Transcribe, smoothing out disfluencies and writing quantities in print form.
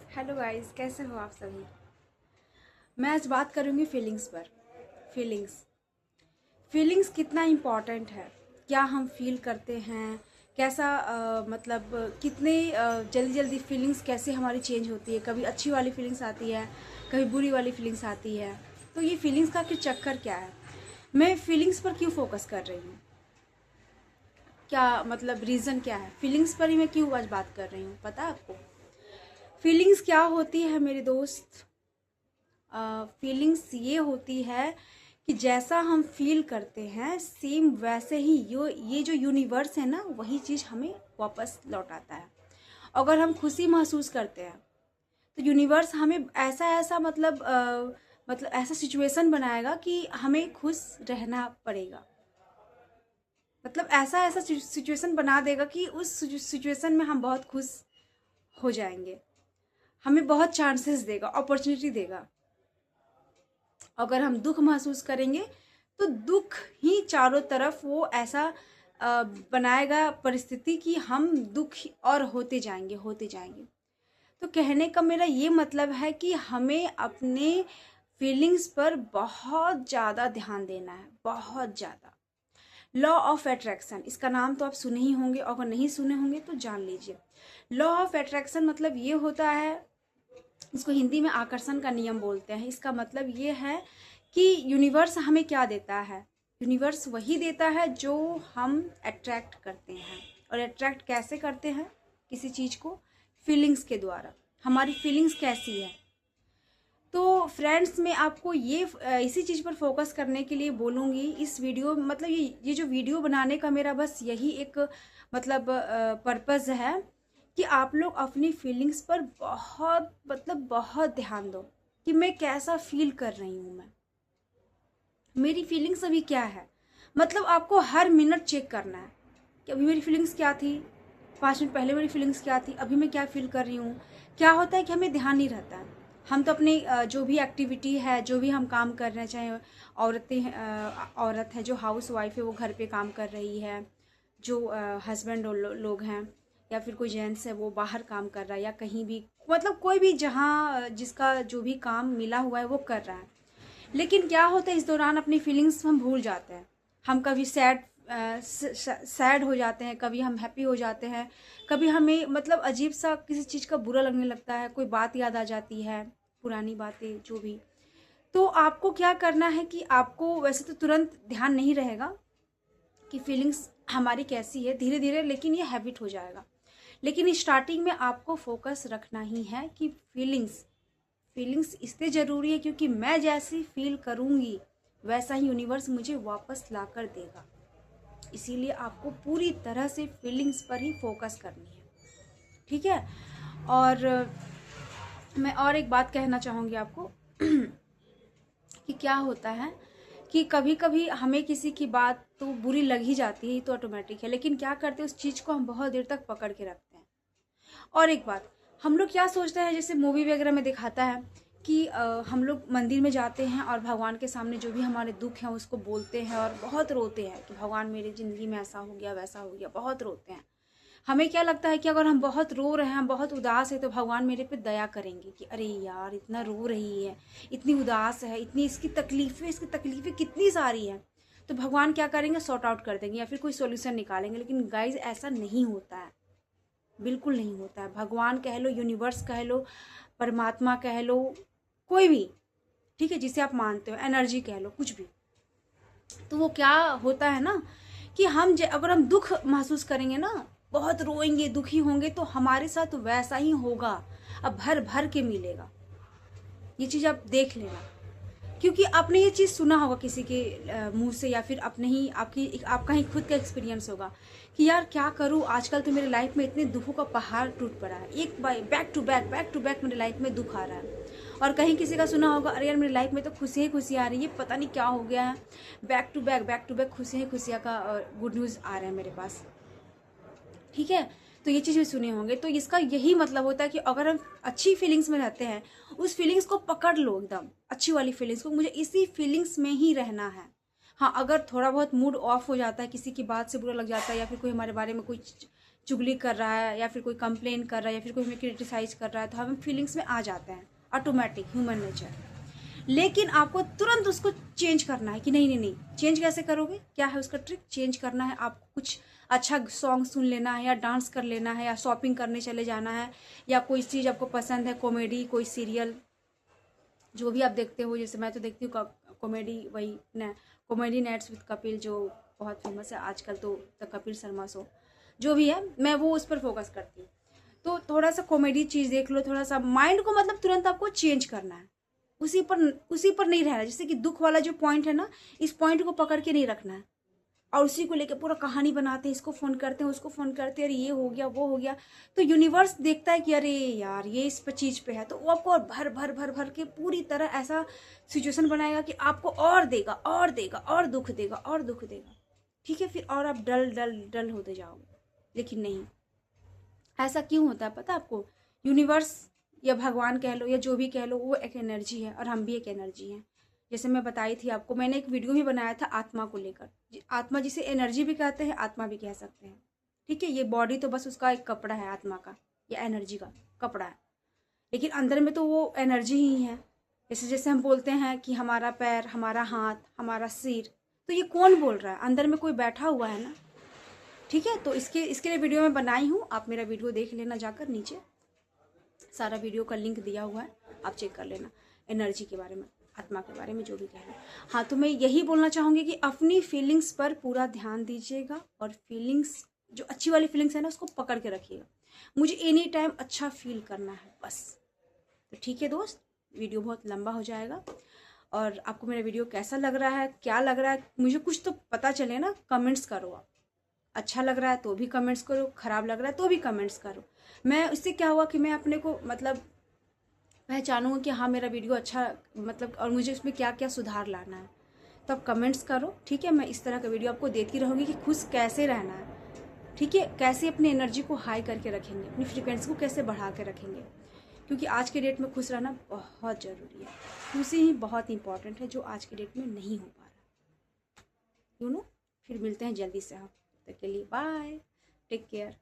Hello guys, कैसे हो आप सभी। मैं आज बात करूँगी फीलिंग्स पर। फीलिंग्स फीलिंग्स कितना इम्पॉर्टेंट है, क्या हम फील करते हैं, कैसा मतलब कितने जल्दी जल्दी फीलिंग्स कैसे हमारी चेंज होती है। कभी अच्छी वाली फीलिंग्स आती है, कभी बुरी वाली फीलिंग्स आती है। तो ये फीलिंग्स का फिर चक्कर क्या है, मैं फीलिंग्स पर क्यों फोकस कर रही हूँ, क्या मतलब रीज़न क्या है, फीलिंग्स पर ही मैं क्यों आज बात कर रही हूँ। पता है आपको फीलिंग्स क्या होती है मेरे दोस्त। फीलिंग्स ये होती है कि जैसा हम फील करते हैं सेम वैसे ही ये जो यूनिवर्स है ना, वही चीज़ हमें वापस लौटाता है। अगर हम खुशी महसूस करते हैं तो यूनिवर्स हमें ऐसा ऐसा मतलब ऐसा सिचुएशन बनाएगा कि हमें खुश रहना पड़ेगा। मतलब ऐसा ऐसा सिचुएशन बना देगा कि उस सिचुएशन में हम बहुत खुश हो जाएंगे, हमें बहुत चांसेस देगा, अपॉर्चुनिटी देगा। अगर हम दुख महसूस करेंगे तो दुख ही चारों तरफ वो ऐसा बनाएगा परिस्थिति कि हम दुख और होते जाएंगे। तो कहने का मेरा ये मतलब है कि हमें अपने फीलिंग्स पर बहुत ज़्यादा ध्यान देना है, बहुत ज़्यादा। लॉ ऑफ अट्रैक्शन, इसका नाम तो आप सुने ही होंगे, अगर नहीं सुने होंगे तो जान लीजिए। लॉ ऑफ अट्रैक्शन मतलब ये होता है, इसको हिंदी में आकर्षण का नियम बोलते हैं। इसका मतलब ये है कि यूनिवर्स हमें क्या देता है, यूनिवर्स वही देता है जो हम अट्रैक्ट करते हैं। और अट्रैक्ट कैसे करते हैं किसी चीज़ को, फीलिंग्स के द्वारा। हमारी फीलिंग्स कैसी है। तो फ्रेंड्स, मैं आपको ये इसी चीज़ पर फोकस करने के लिए बोलूँगी इस वीडियो, मतलब ये जो वीडियो बनाने का मेरा बस यही एक मतलब पर्पज़ है कि आप लोग अपनी फीलिंग्स पर बहुत ध्यान दो कि मैं कैसा फील कर रही हूँ, मेरी फीलिंग्स अभी क्या है। मतलब आपको हर मिनट चेक करना है कि अभी मेरी फीलिंग्स क्या थी, 5 मिनट पहले मेरी फीलिंग्स क्या थी, अभी मैं क्या फील कर रही हूँ। क्या होता है कि हमें ध्यान नहीं रहता है। हम तो अपनी जो भी एक्टिविटी है, जो भी हम काम कर रहे हैं, चाहे औरत है जो हाउस वाइफ है वो घर पे काम कर रही है, जो हस्बैंड लोग हैं, या फिर कोई जेंट्स है वो बाहर काम कर रहा है, या कहीं भी मतलब कोई भी जहाँ जिसका जो भी काम मिला हुआ है वो कर रहा है। लेकिन क्या होता है, इस दौरान अपनी फीलिंग्स हम भूल जाते हैं। हम कभी सैड हो जाते हैं, कभी हम हैप्पी हो जाते हैं, कभी हमें मतलब अजीब सा किसी चीज़ का बुरा लगने लगता है, कोई बात याद आ जाती है, पुरानी बातें जो भी। तो आपको क्या करना है कि आपको वैसे तो तुरंत ध्यान नहीं रहेगा कि फीलिंग्स हमारी कैसी है, धीरे धीरे लेकिन ये हैबिट हो जाएगा। लेकिन स्टार्टिंग में आपको फोकस रखना ही है कि फीलिंग्स इसलिए ज़रूरी है क्योंकि मैं जैसी फील करूँगी वैसा ही यूनिवर्स मुझे वापस ला कर देगा। इसीलिए आपको पूरी तरह से फीलिंग्स पर ही फोकस करनी है, ठीक है। और मैं और एक बात कहना चाहूँगी आपको कि क्या होता है कि कभी कभी हमें किसी की बात तो बुरी लग ही जाती है, तो ऑटोमेटिक है, लेकिन क्या करते हैं उस चीज़ को हम बहुत देर तक पकड़ के रखते हैं। और एक बात, हम लोग क्या सोचते हैं, जैसे मूवी वगैरह में दिखाता है कि हम लोग मंदिर में जाते हैं और भगवान के सामने जो भी हमारे दुख हैं उसको बोलते हैं और बहुत रोते हैं कि भगवान मेरी ज़िंदगी में ऐसा हो गया वैसा हो गया, बहुत रोते हैं। हमें क्या लगता है कि अगर हम बहुत रो रहे हैं, हम बहुत उदास है, तो भगवान मेरे पे दया करेंगे कि अरे यार इतना रो रही है, इतनी उदास है, इतनी इसकी तकलीफ़ें कितनी सारी हैं, तो भगवान क्या करेंगे, सॉर्ट आउट कर देंगे या फिर कोई सॉल्यूशन निकालेंगे। लेकिन गाइज ऐसा नहीं होता है, बिल्कुल नहीं होता है। भगवान कह लो, यूनिवर्स कह लो, परमात्मा कह लो, कोई भी, ठीक है, जिसे आप मानते हो, एनर्जी कह लो, कुछ भी, तो वो क्या होता है ना कि अगर हम दुख महसूस करेंगे ना, बहुत रोएंगे, दुखी होंगे, तो हमारे साथ वैसा ही होगा। अब भर भर के मिलेगा, ये चीज़ आप देख लेना। क्योंकि आपने ये चीज़ सुना होगा किसी के मुंह से, या फिर अपने ही आपका ही खुद का एक्सपीरियंस होगा कि यार क्या करूँ, आजकल तो मेरे लाइफ में इतने दुखों का पहाड़ टूट पड़ा है, एक बाय बैक टू बैक मेरे लाइफ में दुख आ रहा है। और कहीं किसी का सुना होगा, अरे यार मेरी लाइफ में तो खुशी ही खुशी आ रही है, पता नहीं क्या हो गया है, बैक टू बैक खुशी ही खुशियाँ का गुड न्यूज़ आ रहा है मेरे पास, ठीक है। तो ये चीज़ भी सुने होंगे। तो इसका यही मतलब होता है कि अगर हम अच्छी फीलिंग्स में रहते हैं, उस फीलिंग्स को पकड़ लो, एकदम अच्छी वाली फीलिंग्स को, मुझे इसी फीलिंग्स में ही रहना है। हाँ, अगर थोड़ा बहुत मूड ऑफ हो जाता है, किसी की बात से बुरा लग जाता है, या फिर कोई हमारे बारे में कोई चुगली कर रहा है या फिर कोई कंप्लेन कर रहा है या फिर कोई हमें क्रिटिसाइज कर रहा है तो हम फीलिंग्स में आ जाते हैं, ऑटोमेटिक ह्यूमन नेचर। लेकिन आपको तुरंत उसको चेंज करना है कि नहीं नहीं नहीं। चेंज कैसे करोगे, क्या है उसका ट्रिक? चेंज करना है आपको, कुछ अच्छा सॉन्ग सुन लेना है या डांस कर लेना है या शॉपिंग करने चले जाना है या कोई चीज़ आपको पसंद है, कॉमेडी, कोई सीरियल जो भी आप देखते हो। जैसे मैं तो देखती हूँ कॉमेडी, वही न कॉमेडी नाइट्स विद कपिल जो बहुत फेमस है आजकल, तो द कपिल शर्मा शो जो भी है, मैं वो उस पर फोकस करती हूँ। तो थोड़ा सा कॉमेडी चीज़ देख लो, थोड़ा सा माइंड को मतलब तुरंत आपको चेंज करना है, उसी पर नहीं रहना। जैसे कि दुख वाला जो पॉइंट है ना, इस पॉइंट को पकड़ के नहीं रखना है और उसी को लेकर पूरा कहानी बनाते हैं, इसको फोन करते हैं, उसको फोन करते हैं, अरे ये हो गया वो हो गया। तो यूनिवर्स देखता है कि अरे यार ये इस पर चीज पे है, तो वो आपको और भर भर भर भर के पूरी तरह ऐसा सिचुएशन बनाएगा कि आपको और देगा और देगा और दुख देगा और दुख देगा। ठीक है, फिर और आप डल डल डल होते जाओगे। लेकिन नहीं, ऐसा क्यों होता है पता आपको? यूनिवर्स या भगवान कह लो या जो भी कह लो, वो एक एनर्जी है और हम भी एक एनर्जी हैं। जैसे मैं बताई थी आपको, मैंने एक वीडियो भी बनाया था आत्मा को लेकर। आत्मा जिसे एनर्जी भी कहते हैं, आत्मा भी कह सकते हैं। ठीक है, ये बॉडी तो बस उसका एक कपड़ा है, आत्मा का या एनर्जी का कपड़ा है, लेकिन अंदर में तो वो एनर्जी ही है। जैसे जैसे हम बोलते हैं कि हमारा पैर, हमारा हाथ, हमारा सिर, तो ये कौन बोल रहा है? अंदर में कोई बैठा हुआ है ना। ठीक है, तो इसके लिए वीडियो मैं बनाई हूँ, आप मेरा वीडियो देख लेना जाकर, नीचे सारा वीडियो का लिंक दिया हुआ है, आप चेक कर लेना एनर्जी के बारे में, आत्मा के बारे में जो भी कह रहे हैं। हाँ, तो मैं यही बोलना चाहूँगी कि अपनी फीलिंग्स पर पूरा ध्यान दीजिएगा और फीलिंग्स जो अच्छी वाली फीलिंग्स है ना, उसको पकड़ के रखिएगा। मुझे एनी टाइम अच्छा फील करना है बस। तो ठीक है दोस्त, वीडियो बहुत लंबा हो जाएगा और आपको मेरा वीडियो कैसा लग रहा है, क्या लग रहा है, मुझे कुछ तो पता चले ना। कमेंट्स करो आप, अच्छा लग रहा है तो भी कमेंट्स करो, खराब लग रहा है तो भी कमेंट्स करो। मैं इससे क्या हुआ कि मैं अपने को मतलब पहचानूंगा कि हाँ मेरा वीडियो अच्छा मतलब, और मुझे इसमें क्या क्या सुधार लाना है। तो आप कमेंट्स करो, ठीक है। मैं इस तरह का वीडियो आपको देती रहूँगी कि खुश कैसे रहना है, ठीक है, कैसे अपनी एनर्जी को हाई करके रखेंगे, अपनी फ्रिक्वेंसी को कैसे बढ़ा के रखेंगे, क्योंकि आज के डेट में खुश रहना बहुत ज़रूरी है। खुशी ही बहुत इंपॉर्टेंट है, जो आज के डेट में नहीं हो पा रहा। यू नो, फिर मिलते हैं जल्दी से। आप तक के लिए बाय, टेक केयर।